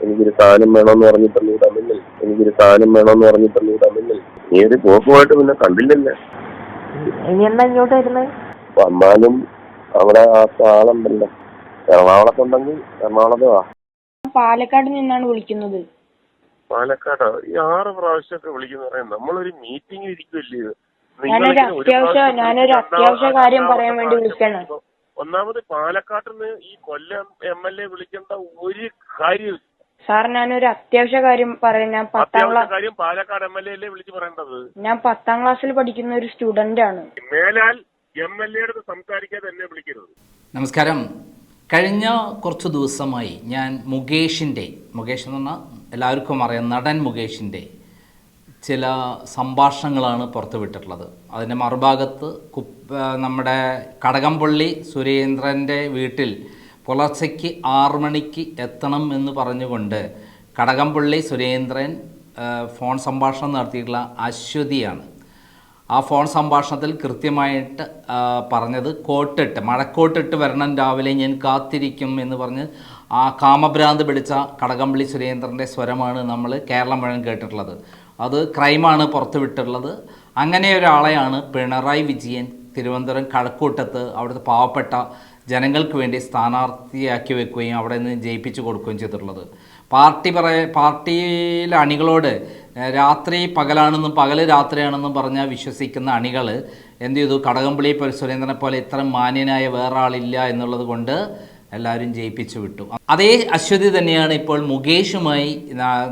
എനിക്കൊരു സാധനം വേണമെന്ന് പറഞ്ഞിട്ടല്ലേ ഇവിടെ മിന്നൽ. എനിക്കൊരു സാധനം വേണമെന്ന് പറഞ്ഞിട്ടല്ലേ ഇവിടെ മിന്നൽ. നീ ഒരു പോക്കുമായിട്ട് പിന്നെ കണ്ടില്ലല്ലേ. ഇനി എന്താ ഇങ്ങോട്ട് വരുന്നത്? വന്നാലും അവിടെ ആ ആളുണ്ടല്ലോ, എറണാകുളത്തുണ്ടെങ്കിൽ എറണാകുളത്ത് വാ. പാലക്കാട് നിന്നാണ് വിളിക്കുന്നത്. പാലക്കാടോ? ഈ 6 പ്രാവശ്യമൊക്കെ വിളിക്കുന്ന പറയാം. നമ്മളൊരു മീറ്റിംഗ് ഇരിക്കുമല്ലേ. ഞാനൊരു അത്യാവശ്യ കാര്യം പറയാൻ വേണ്ടി വിളിക്കണം. ഒന്നാമത് പാലക്കാട്ടിന്ന് ഈ കൊല്ലം MLA വിളിക്കേണ്ട ഒരു കാര്യമില്ല സാർ. ഞാനൊരു അത്യാവശ്യ കാര്യം പറയാം. ഞാൻ 10ാം കാര്യം പാലക്കാട് MLA അല്ലേ വിളിച്ച് പറയേണ്ടത്. ഞാൻ 10ാം ക്ലാസ്സിൽ പഠിക്കുന്ന ഒരു സ്റ്റുഡന്റ് ആണ്. മേലാൽ MLA അടുത്ത് സംസാരിക്കാതെ എന്നെ വിളിക്കരുത്. നമസ്കാരം. കഴിഞ്ഞ കുറച്ച് ദിവസമായി ഞാൻ മുകേഷ് എന്ന് പറഞ്ഞാൽ എല്ലാവർക്കും അറിയാം, നടൻ മുകേഷിൻ്റെ ചില സംഭാഷണങ്ങളാണ് പുറത്തുവിട്ടിട്ടുള്ളത്. അതിൻ്റെ മറുഭാഗത്ത് നമ്മുടെ കടകംപള്ളി സുരേന്ദ്രൻ്റെ വീട്ടിൽ പുലർച്ചയ്ക്ക് 6 മണിക്ക് എത്തണം എന്ന് പറഞ്ഞുകൊണ്ട് കടകംപള്ളി സുരേന്ദ്രൻ ഫോൺ സംഭാഷണം നടത്തിയിട്ടുള്ള അശ്വതിയാണ്. ആ ഫോൺ സംഭാഷണത്തിൽ കൃത്യമായിട്ട് പറഞ്ഞത് മഴക്കോട്ടിട്ട് വരണം രാവിലെ ഞാൻ കാത്തിരിക്കും എന്ന് പറഞ്ഞ് ആ കാമഭ്രാന്ത് പിടിച്ച കടകംപള്ളി സുരേന്ദ്രൻ്റെ സ്വരമാണ് നമ്മൾ കേരളം മുഴുവൻ കേട്ടിട്ടുള്ളത്. അത് ക്രൈമാണ് പുറത്തുവിട്ടുള്ളത്. അങ്ങനെ ഒരാളെയാണ് പിണറായി വിജയൻ തിരുവനന്തപുരം കഴക്കൂട്ടത്ത് അവിടുത്തെ പാവപ്പെട്ട ജനങ്ങൾക്ക് വേണ്ടി സ്ഥാനാർത്ഥിയാക്കി വെക്കുകയും അവിടെ നിന്ന് ജയിപ്പിച്ചു കൊടുക്കുകയും ചെയ്തിട്ടുള്ളത്. പാർട്ടിയിലെ അണികളോട് രാത്രി പകലാണെന്നും പകൽ രാത്രിയാണെന്നും പറഞ്ഞാൽ വിശ്വസിക്കുന്ന അണികൾ എന്ത് ചെയ്തു? കടകംപള്ളി സുരേന്ദ്രനെ പോലെ ഇത്ര മാന്യനായ വേറെ ആളില്ല എന്നുള്ളത് കൊണ്ട് എല്ലാവരും ജയിപ്പിച്ചു വിട്ടു. അതേ അശ്വതി തന്നെയാണ് ഇപ്പോൾ മുകേഷുമായി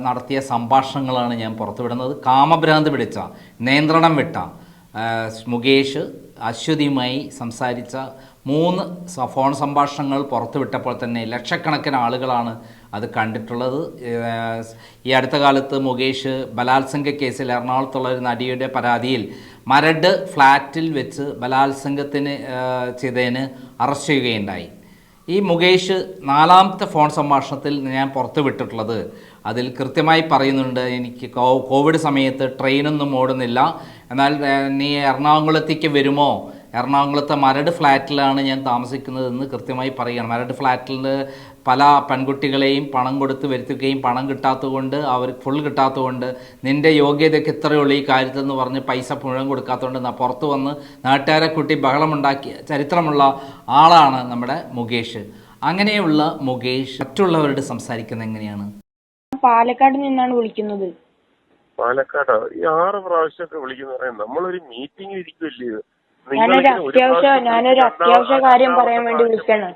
നടത്തിയ സംഭാഷണങ്ങളാണ് ഞാൻ പുറത്തുവിടുന്നത്. കാമഭ്രാന്ത് പിടിച്ച, നിയന്ത്രണം വിട്ട മുകേഷ് അശ്വതിയുമായി സംസാരിച്ച 3 ഫോൺ സംഭാഷണങ്ങൾ പുറത്തുവിട്ടപ്പോൾ തന്നെ ലക്ഷക്കണക്കിന് ആളുകളാണ് അത് കണ്ടിട്ടുള്ളത്. ഈ അടുത്ത കാലത്ത് മുകേഷ് ബലാത്സംഗ കേസിൽ എറണാകുളത്തുള്ള ഒരു നടിയുടെ പരാതിയിൽ മരട് ഫ്ലാറ്റിൽ വെച്ച് ബലാത്സംഗത്തിന് ചെയ്തതിന് അറസ്റ്റ് ചെയ്യുകയുണ്ടായി. ഈ മുകേഷ് 4ാമത്തെ ഫോൺ സംഭാഷണത്തിൽ ഞാൻ പുറത്തുവിട്ടിട്ടുള്ളത് അതിൽ കൃത്യമായി പറയുന്നുണ്ട്, എനിക്ക് കോവിഡ് സമയത്ത് ട്രെയിനൊന്നും ഓടുന്നില്ല, എന്നാൽ നീ എറണാകുളത്തേക്ക് വരുമോ? എറണാകുളത്തെ മരട് ഫ്ലാറ്റിലാണ് ഞാൻ താമസിക്കുന്നതെന്ന് കൃത്യമായി പറയുകയാണ്. മരട് ഫ്ലാറ്റിൽ പല പെൺകുട്ടികളെയും പണം കൊടുത്ത് വരുത്തുകയും പണം കിട്ടാത്തതുകൊണ്ട് ഫുൾ കിട്ടാത്തതുകൊണ്ട് നിൻ്റെ യോഗ്യതയ്ക്ക് ഇത്രയുള്ളൂ ഈ കാര്യത്തിൽ എന്ന് പറഞ്ഞ് പൈസ മുഴുവൻ കൊടുക്കാത്തതുകൊണ്ട് പുറത്ത് വന്ന് നാട്ടുകാരെ കൂട്ടി ബഹളമുണ്ടാക്കിയ ചരിത്രമുള്ള ആളാണ് നമ്മുടെ മുകേഷ്. അങ്ങനെയുള്ള മുകേഷ് മറ്റുള്ളവരോട് സംസാരിക്കുന്നത് എങ്ങനെയാണ്? പാലക്കാട് നിന്നാണ് വിളിക്കുന്നത്. പാലക്കാടോ? ഈ 6 പ്രാവശ്യമൊക്കെ വിളിക്കുന്ന പറയാം. നമ്മളൊരു മീറ്റിംഗ് ഇരിക്കുമല്ലേ. ഞാനൊരു അത്യാവശ്യ കാര്യം പറയാൻ വേണ്ടി വിളിക്കണം.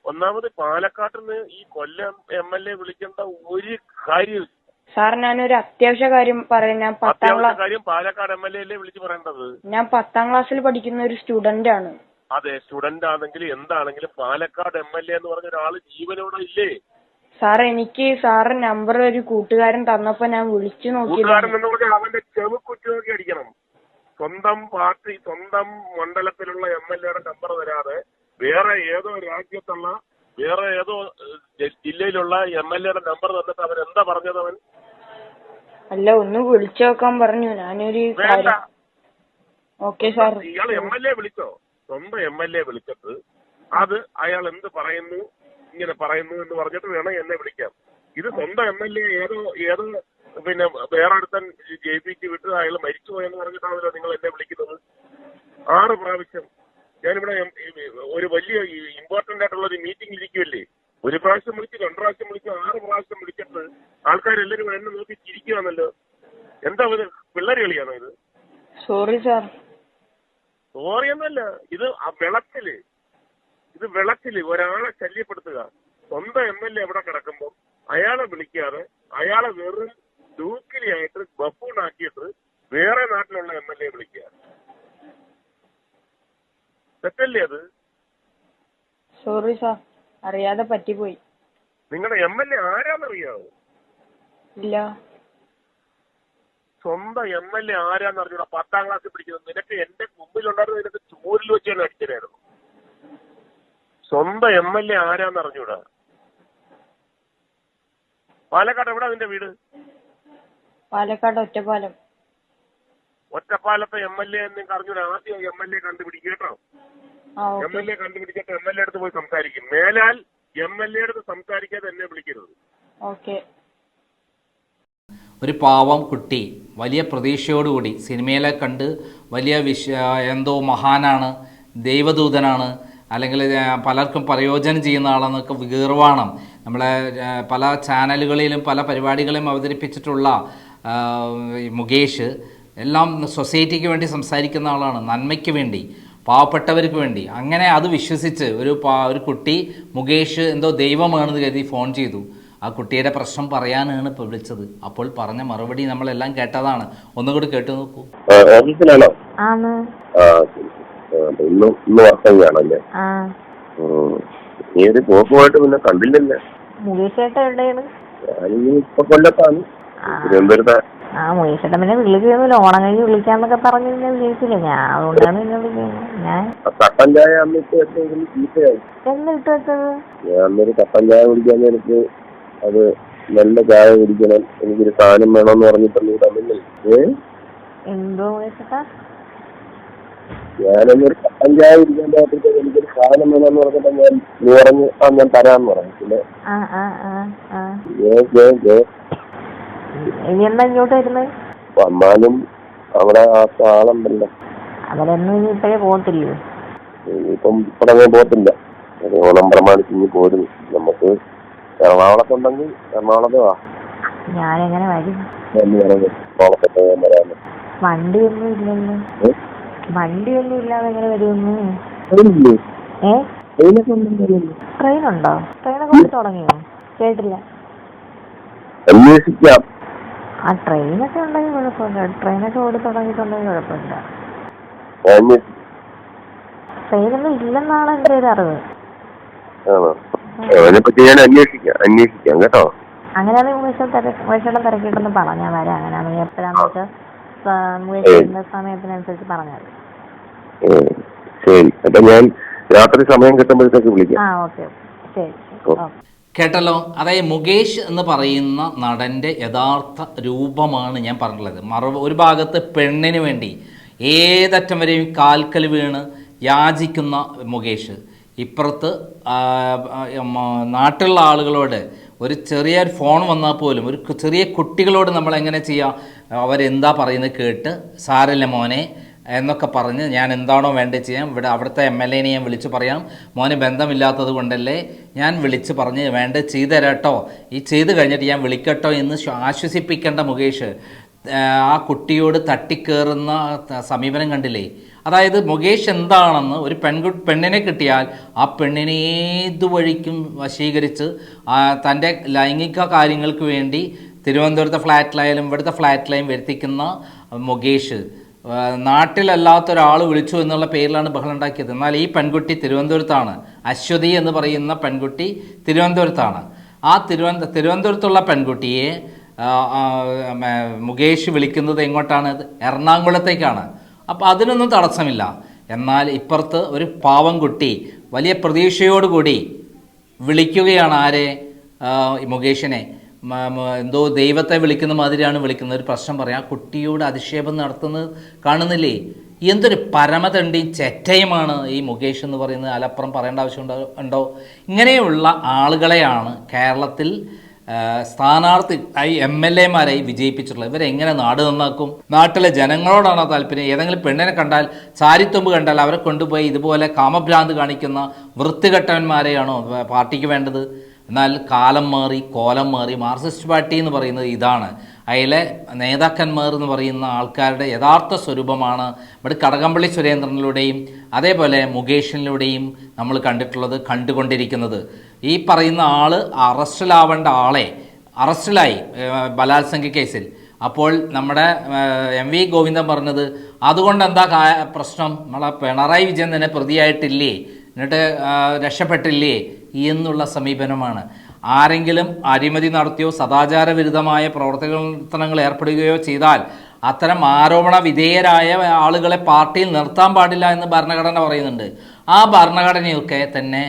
ഒന്നാമത് പാലക്കാട്ടിന്ന് ഈ കൊല്ലം MLA വിളിക്കേണ്ട ഒരു കാര്യമില്ല സാർ. ഞാനൊരു അത്യാവശ്യ കാര്യം പറയാം. ഞാൻ 10ാം കാര്യം പാലക്കാട് MLA അല്ലേ വിളിച്ച് പറയേണ്ടത്. ഞാൻ 10ാം ക്ലാസ്സിൽ പഠിക്കുന്ന ഒരു സ്റ്റുഡന്റ് ആണ്. അതെ, സ്റ്റുഡന്റ് ആണെങ്കിൽ എന്താണെങ്കിലും പാലക്കാട് MLA എന്ന് പറഞ്ഞ ഒരാള് ജീവനോടെ ഇല്ലേ സാർ? എനിക്ക് സാറ് നമ്പർ ഒരു കൂട്ടുകാരൻ തന്നപ്പോ ഞാൻ വിളിച്ചു നോക്കി. അവന്റെ ചെവുക്കുറ്റി നോക്കി അടിക്കണം. സ്വന്തം പാർട്ടി, സ്വന്തം മണ്ഡലത്തിലുള്ള MLAയുടെ നമ്പർ തരാതെ വേറെ ഏതോ രാജ്യത്തുള്ള വേറെ ഏതോ ജില്ലയിലുള്ള MLAയുടെ നമ്പർ തന്നിട്ട് അവൻ എന്താ പറഞ്ഞത്? അവൻ അല്ല, ഒന്ന് വിളിച്ചു നോക്കാൻ പറഞ്ഞു. ഞാനൊരു ഓക്കെ സാർ. ഇയാൾ MLA വിളിച്ചോ? സ്വന്തം MLA വിളിച്ചിട്ട് അത് അയാൾ എന്ത് പറയുന്നു, ഇങ്ങനെ പറയുന്നു എന്ന് പറഞ്ഞിട്ട് വേണം എന്നെ വിളിക്കാം. ഇത് സ്വന്തം MLA ഏതോ പിന്നെ വേറെ അടുത്തൻ ജയിപ്പിച്ച് വിട്ട് അയാൾ മരിച്ചു പോയെന്ന് പറഞ്ഞിട്ടാണല്ലോ നിങ്ങൾ എന്നെ വിളിക്കുന്നത്. 6 പ്രാവശ്യം ഞാനിവിടെ ഒരു വലിയ ഇമ്പോർട്ടന്റ് ആയിട്ടുള്ള ഒരു മീറ്റിംഗ് ഇരിക്കുമല്ലേ. 1 പ്രാവശ്യം വിളിച്ച്, 2 പ്രാവശ്യം വിളിച്ച്, 6 പ്രാവശ്യം വിളിച്ചിട്ട് ആൾക്കാരെല്ലാരും എന്നെ നോക്കി ചിരിക്കുകയാണല്ലോ. എന്താ പിള്ളേര് കളിയാണോ ഇത്? Sorry sir. സോറി എന്നല്ല, ഇത് വിളക്കില് ഒരാളെ ശല്യപ്പെടുത്തുക. സ്വന്തം MLA എവിടെ കിടക്കുമ്പോൾ അയാളെ വിളിക്കാതെ അയാളെ വെറും ഡൂക്കിലിയായിട്ട് ബഫൂണാക്കിയിട്ട് വേറെ നാട്ടിലുള്ള MLA വിളിക്കുക. തെറ്റല്ലേ അത്? സോറി സാർ, അറിയാതെ പറ്റിപ്പോയി. നിങ്ങളുടെ MLA ആരാന്നറിയാവോ? ഇല്ല. സ്വന്തം MLA ആരാന്ന് അറിഞ്ഞൂടാ? 10ാം ക്ലാസ്സിൽ പഠിക്കുന്നത്. നിനക്ക് എന്റെ മുമ്പിലുണ്ടായിരുന്ന നിനക്ക് ചൂരിൽ വെച്ച് തന്നെ അടിച്ചതായിരുന്നു. സ്വന്തം MLA ആരാന്ന് അറിഞ്ഞൂടാ? പാലക്കാട് എവിടാ നിന്റെ വീട്? പാലക്കാട് ഒറ്റപ്പാലം. ഒറ്റപ്പാലത്തെ MLA എന്ന് അറിഞ്ഞൂടാ? ആദ്യം MLA കണ്ടുപിടിക്കുക കേട്ടോ. MLA കണ്ടുപിടിച്ചിട്ട് MLA അടുത്ത് പോയി സംസാരിക്കും. മേലാൽ MLA അടുത്ത് സംസാരിക്കാതെ എന്നെ വിളിക്കരുത്. ഓക്കെ. ഒരു പാവം കുട്ടി വലിയ പ്രതീക്ഷയോടുകൂടി സിനിമയിലെ കണ്ട് വലിയ എന്തോ മഹാനാണ്, ദൈവദൂതനാണ്, അല്ലെങ്കിൽ പലർക്കും പ്രയോജനം ചെയ്യുന്ന ആളെന്നൊക്കെ ഗീർവാണം നമ്മളെ പല ചാനലുകളിലും പല പരിപാടികളിലും അവതരിപ്പിച്ചിട്ടുള്ള മുകേഷ് എല്ലാം സൊസൈറ്റിക്ക് വേണ്ടി സംസാരിക്കുന്ന ആളാണ്, നന്മയ്ക്ക് വേണ്ടി, പാവപ്പെട്ടവർക്ക് വേണ്ടി. അങ്ങനെ അത് വിശ്വസിച്ച് ഒരു കുട്ടി മുകേഷ് എന്തോ ദൈവമാണെന്ന് കരുതി ഫോൺ ചെയ്തു. ആ കുട്ടിയുടെ പ്രശ്നം പറയാനാണ് ഇപ്പോൾ വിളിച്ചത്. അപ്പോൾ പറഞ്ഞ മറുപടി നമ്മളെല്ലാം കേട്ടതാണ്. ഒന്നുകൂടി കേട്ടു നോക്കൂ. ഓഫീസിലാണോ? ഇന്ന് വർക്കാണല്ലേ? നീ ഒരു പോക്കുമായിട്ട് പിന്നെ കണ്ടില്ലല്ലേ? മുകേഷേട്ട എവിടെയാണ്? ഞാനിങ്ങനെ ഇപ്പൊ കൊല്ലത്താണ്, തിരുവനന്തപുരത്താ. മുകേഷേട്ടൻ പിന്നെ വിളിക്കുന്നില്ല, ഓണം കഴിഞ്ഞ് വിളിക്കാന്നൊക്കെ പറഞ്ഞു പിന്നെ വിളിച്ചില്ല. ഞാൻ അതുകൊണ്ടാണ് പിന്നെ വിളിക്കുന്നത്. ഞാൻ കട്ടൻ ചായ അന്നിട്ട് വെച്ചെങ്കിലും ചീത്തയായി. എന്നിട്ട് വെച്ചത് ഞാൻ അന്നൊരു കട്ടൻ ചായ കുടിക്കാൻ എനിക്ക് അത് നല്ല ചായ കുടിക്കണം, എനിക്കൊരു സാധനം വേണമെന്ന് പറഞ്ഞിട്ടല്ലേ തന്നില്ലേ? എന്തോ മുകേഷേട്ടാ? ഞാനൊന്നൊരു കട്ടൻ ചായ കുടിക്കാൻ പോയപ്പോഴത്തേക്ക് എനിക്കൊരു സാധനം വേണമെന്ന് പറഞ്ഞിട്ട് നീ പറഞ്ഞു ഞാൻ തരാന്ന് പറഞ്ഞു. പിന്നെ ഇനി എന്താ ഇങ്ങോട്ട് വരുന്നത്? വന്നാലും അവിടെ ആ ആളുണ്ടല്ലോ, അവരൊന്നും ഇനി ഇപ്പഴേ പോകത്തില്ലേ? ഇനിയിപ്പം ഇപ്പഴങ്ങനെ പോകത്തില്ല. ഓണം പ്രമാണിച്ച് ഇനി പോരും. നമുക്ക് എറണാകുളത്തുണ്ടെങ്കിൽ എറണാകുളത്ത് വാ. ഞാനെങ്ങനെ വരും? ഓണത്തൊക്കെ വരാന് വണ്ടിയൊന്നും ഇല്ലല്ലോ. വണ്ടിയൊന്നും ഇല്ലാതെ എങ്ങനെ വരുമെന്ന്? ട്രെയിനുണ്ടോ? ട്രെയിനൊക്കെ ഓടി തുടങ്ങിയോ? കേട്ടില്ല. അന്വേഷിക്കാം. ആ ട്രെയിനൊക്കെ ഉണ്ടെങ്കിൽ കുഴപ്പമില്ല. ട്രെയിനൊക്കെ ഓടി തുടങ്ങിയിട്ടുണ്ടെങ്കിൽ കുഴപ്പമില്ല. ട്രെയിനൊന്നും ഇല്ലെന്നാണ് എൻ്റെ ഒരു അറിവ്. അതിനെപ്പറ്റി ഞാൻ അന്വേഷിക്കാം കേട്ടോ. അങ്ങനെയാണെങ്കിൽ മുകേഷേട്ടൻ തിരക്കിയിട്ടൊന്ന് പറഞ്ഞാൽ വരാം. അങ്ങനെയാണെങ്കിൽ എപ്പോഴാന്ന് വെച്ചാൽ മുകേഷേട്ടൻ്റെ സമയത്തിനനുസരിച്ച് പറഞ്ഞാൽ മതി. ശരി, അപ്പൊ ഞാൻ രാത്രി സമയം കിട്ടുമ്പോഴത്തേക്ക് വിളിക്കാം. ഓക്കെ, ശരി. കേട്ടല്ലോ. അതായത് മുകേഷ് എന്ന് പറയുന്ന നടൻ്റെ യഥാർത്ഥ രൂപമാണ് ഞാൻ പറഞ്ഞിട്ടുള്ളത്. ഒരു ഭാഗത്ത് പെണ്ണിന് വേണ്ടി ഏതറ്റം വരെയും കാൽക്കൽ വീണ് യാചിക്കുന്ന മുകേഷ്, ഇപ്പുറത്ത് നാട്ടിലുള്ള ആളുകളോട് ഒരു ചെറിയൊരു ഫോൺ വന്നാൽ പോലും ഒരു ചെറിയ കുട്ടികളോട് നമ്മൾ എങ്ങനെ ചെയ്യാം, അവരെന്താ പറയുന്നത് കേട്ട് സാരല്ല മോനെ എന്നൊക്കെ പറഞ്ഞ് ഞാൻ എന്താണോ വേണ്ടത് ചെയ്യാം. അവിടുത്തെ MLA ഞാൻ വിളിച്ച് പറയാം, മോന് ബന്ധമില്ലാത്തത് കൊണ്ടല്ലേ ഞാൻ വിളിച്ച് പറഞ്ഞ് വേണ്ടത് ചെയ്തു തരാട്ടോ, ഈ ചെയ്ത് കഴിഞ്ഞിട്ട് ഞാൻ വിളിക്കട്ടോ എന്ന് ആശ്വസിപ്പിക്കേണ്ട മുകേഷ് ആ കുട്ടിയോട് തട്ടിക്കേറുന്ന സമീപനം കണ്ടില്ലേ? അതായത് മുകേഷ് എന്താണെന്ന് ഒരു പെണ്ണിനെ കിട്ടിയാൽ ആ പെണ്ണിനെ ഏതു വഴിക്കും വശീകരിച്ച് തൻ്റെ ലൈംഗിക കാര്യങ്ങൾക്ക് വേണ്ടി തിരുവനന്തപുരത്തെ ഫ്ലാറ്റിലായാലും ഇവിടുത്തെ ഫ്ലാറ്റിലായും വരുത്തിക്കുന്ന മുകേഷ് നാട്ടിലല്ലാത്തൊരാൾ വിളിച്ചു എന്നുള്ള പേരിലാണ് ബഹളം ഉണ്ടാക്കിയത്. എന്നാൽ ഈ പെൺകുട്ടി തിരുവനന്തപുരത്താണ്. അശ്വതി എന്ന് പറയുന്ന പെൺകുട്ടി തിരുവനന്തപുരത്താണ്. ആ തിരുവനന്തപുരത്തുള്ള പെൺകുട്ടിയെ മുകേഷ് വിളിക്കുന്നത് എങ്ങോട്ടാണ്? എറണാകുളത്തേക്കാണ്. അപ്പോൾ അതിനൊന്നും തടസ്സമില്ല. എന്നാൽ ഇപ്പുറത്ത് ഒരു പാവം കുട്ടി വലിയ പ്രതീക്ഷയോടുകൂടി വിളിക്കുകയാണ്. ആരെ? മുകേഷിനെ. എന്തോ ദൈവത്തെ വിളിക്കുന്ന മാതിരിയാണ് വിളിക്കുന്നത്. ഒരു പ്രശ്നം പറയാം, ആ കുട്ടിയോട് അധിക്ഷേപം നടത്തുന്നത് കാണുന്നില്ലേ? എന്തൊരു പരമതണ്ടി ചെറ്റയുമാണ് ഈ മുകേഷ് എന്ന് പറയുന്നത്. അലപ്പുറം പറയേണ്ട ആവശ്യമുണ്ടോ? ഇങ്ങനെയുള്ള ആളുകളെയാണ് കേരളത്തിൽ സ്ഥാനാർത്ഥി MLA-മാരായി വിജയിപ്പിച്ചിട്ടുള്ളത്. ഇവരെങ്ങനെ നാട് നന്നാക്കും? നാട്ടിലെ ജനങ്ങളോടാണോ താല്പര്യം? ഏതെങ്കിലും പെണ്ണിനെ കണ്ടാൽ, സാരിത്തുമ്പ് കണ്ടാൽ അവരെ കൊണ്ടുപോയി ഇതുപോലെ കാമഭ്രാന്ത് കാണിക്കുന്ന വൃത്തികെട്ടവന്മാരെയാണോ പാർട്ടിക്ക് വേണ്ടത്? എന്നാൽ കാലം മാറി, കോലം മാറി. മാർക്സിസ്റ്റ് പാർട്ടി എന്ന് പറയുന്നത് ഇതാണ്. അതിലെ നേതാക്കന്മാർ എന്ന് പറയുന്ന ആൾക്കാരുടെ യഥാർത്ഥ സ്വരൂപമാണ് ഇവിടെ കടകംപള്ളി സുരേന്ദ്രനിലൂടെയും അതേപോലെ മുകേഷിനിലൂടെയും നമ്മൾ കണ്ടുകൊണ്ടിരിക്കുന്നത്. ഈ പറയുന്ന ആൾ അറസ്റ്റിലാവേണ്ട ആളെ അറസ്റ്റിലായി ബലാത്സംഗ കേസിൽ. അപ്പോൾ നമ്മുടെ MV ഗോവിന്ദൻ പറഞ്ഞത് അതുകൊണ്ട് എന്താ പ്രശ്നം, നമ്മളെ പിണറായി വിജയൻ തന്നെ പ്രതിയായിട്ടില്ലേ, എന്നിട്ട് രക്ഷപ്പെട്ടില്ലേ എന്നുള്ള സമീപനമാണ്. ആരെങ്കിലും അഴിമതി നടത്തിയോ സദാചാര വിരുദ്ധമായ പ്രവർത്തനങ്ങൾ ഏർപ്പെടുകയോ ചെയ്താൽ അത്തരം ആരോപണ വിധേയരായ ആളുകളെ പാർട്ടിയിൽ നിർത്താൻ പാടില്ല എന്ന് ഭരണഘടന പറയുന്നുണ്ട്. ആ ഭരണഘടനയൊക്കെ തന്നെ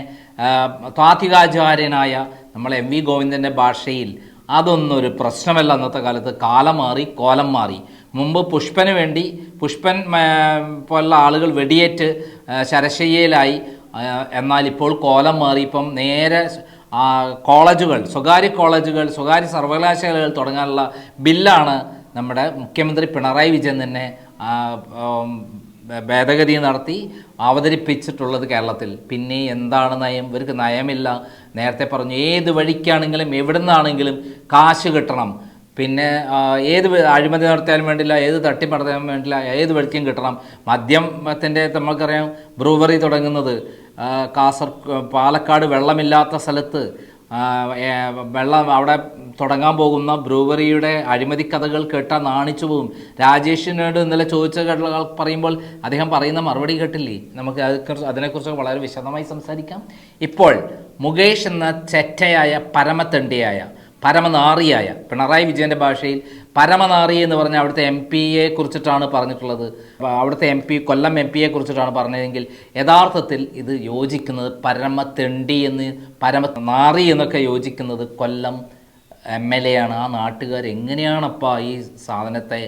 താത്വികാചാര്യനായ നമ്മൾ MV ഗോവിന്ദൻ്റെ ഭാഷയിൽ അതൊന്നൊരു പ്രശ്നമല്ല. അന്നത്തെ കാലത്ത് കാലം മാറി, കോലം മാറി. മുമ്പ് പുഷ്പൻ പോലുള്ള ആളുകൾ വെടിയേറ്റ് ശരശയ്യയിലായി. എന്നാൽ ഇപ്പോൾ കോലം മാറി. ഇപ്പം നേരെ കോളേജുകൾ, സ്വകാര്യ കോളേജുകൾ, സ്വകാര്യ സർവകലാശാലകൾ തുടങ്ങാനുള്ള ബില്ലാണ് നമ്മുടെ മുഖ്യമന്ത്രി പിണറായി വിജയൻ തന്നെ ഭേദഗതി നടത്തി അവതരിപ്പിച്ചിട്ടുള്ളത് കേരളത്തിൽ. പിന്നെ എന്താണ് നയം? ഇവർക്ക് നയമില്ല. നേരത്തെ പറഞ്ഞു ഏത് വഴിക്കാണെങ്കിലും എവിടെ നിന്നാണെങ്കിലും കാശ് കിട്ടണം. പിന്നെ ഏത് അഴിമതി നടത്തിയാലും വേണ്ടില്ല, ഏത് തട്ടിപ്പ് നടത്താനും വേണ്ടില്ല, ഏത് വഴിക്കും കിട്ടണം. മദ്യത്തിൻ്റെ നമ്മൾക്കറിയാം ബ്രൂവറി തുടങ്ങുന്നത് പാലക്കാട് വെള്ളമില്ലാത്ത സ്ഥലത്ത് വെള്ളം അവിടെ തുടങ്ങാൻ പോകുന്ന ബ്രൂവറിയുടെ അഴിമതി കഥകൾ കേട്ടാൽ നാണിച്ചു പോകും. രാജേഷിനോട് ഇന്നലെ ചോദിച്ച പറയുമ്പോൾ അദ്ദേഹം പറയുന്ന മറുപടി കേട്ടില്ലേ? നമുക്ക് അതിനെക്കുറിച്ച് വളരെ വിശദമായി സംസാരിക്കാം. ഇപ്പോൾ മുകേഷ് എന്ന ചെറ്റയായ പരമതെണ്ടിയായ പരമനാറിയായ, പിണറായി വിജയൻ്റെ ഭാഷയിൽ പരമനാറി എന്ന് പറഞ്ഞാൽ അവിടുത്തെ MP-യെ കുറിച്ചിട്ടാണ് പറഞ്ഞിട്ടുള്ളത്. അവിടുത്തെ കൊല്ലം MP-യെ കുറിച്ചിട്ടാണ് പറഞ്ഞതെങ്കിൽ യഥാർത്ഥത്തിൽ ഇത് യോജിക്കുന്നത് പരമതെണ്ടി എന്ന്, പരമനാറി എന്നൊക്കെ യോജിക്കുന്നത് കൊല്ലം MLA ആണ്. ആ നാട്ടുകാർ എങ്ങനെയാണപ്പാ ഈ സാധനത്തെ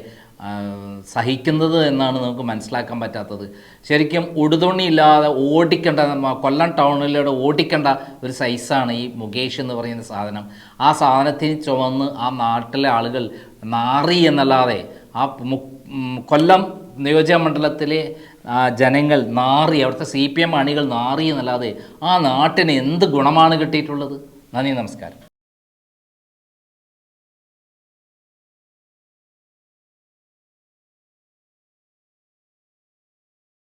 സഹിക്കുന്നത് എന്നാണ് നമുക്ക് മനസ്സിലാക്കാൻ പറ്റാത്തത്. ശരിക്കും ഉടുതുണി ഇല്ലാതെ ഓടിക്കേണ്ട, കൊല്ലം ടൗണിലൂടെ ഓടിക്കേണ്ട ഒരു സൈസാണ് ഈ മുകേഷ് എന്ന് പറയുന്ന സാധനം. ആ സാധനത്തിന് ചുമന്ന് ആ നാട്ടിലെ ആളുകൾ നാറി എന്നല്ലാതെ, ആ കൊല്ലം നിയോജക മണ്ഡലത്തിലെ ജനങ്ങൾ നാറി, അവിടുത്തെ CPM അണികൾ നാറി എന്നല്ലാതെ ആ നാട്ടിന് എന്ത് ഗുണമാണ് കിട്ടിയിട്ടുള്ളത്? നന്ദി, നമസ്കാരം.